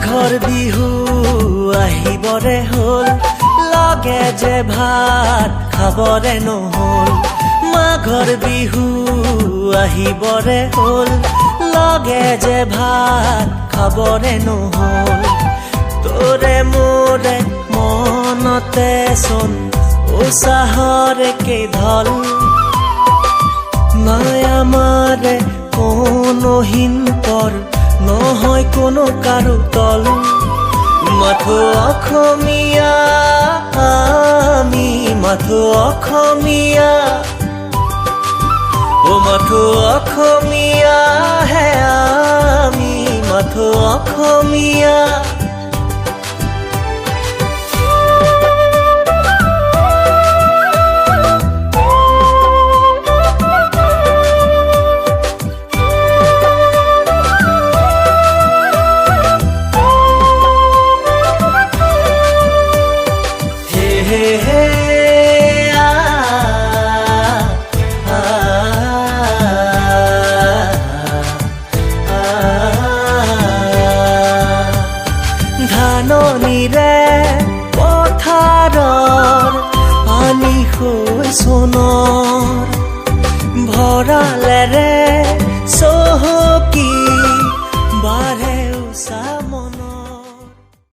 মাঘৰ বিহু আহিবৰে হ'ল, লগে যে ভাত খাবৰে নহ'ল। মাঘৰ বিহু আহিবৰে হ'ল, লগে যে ভাত খাবৰে নহ'ল। তোৰে মোৰে মনতে চোন উৎসাহৰে কেইঢল, নাই আমাৰে কোনো হিন্তৰ, নহয় কোনো কাৰো তল। মাথো অসমীয়া আমি, মাথো অসমীয়া, ও মাথো অসমীয়া হে আমি, মাথো অসমীয়া। ধাননিৰে পথাৰৰ পানী হৈ সোণৰ, ভঁৰালেৰে চহকী বাঢ়ে উচা।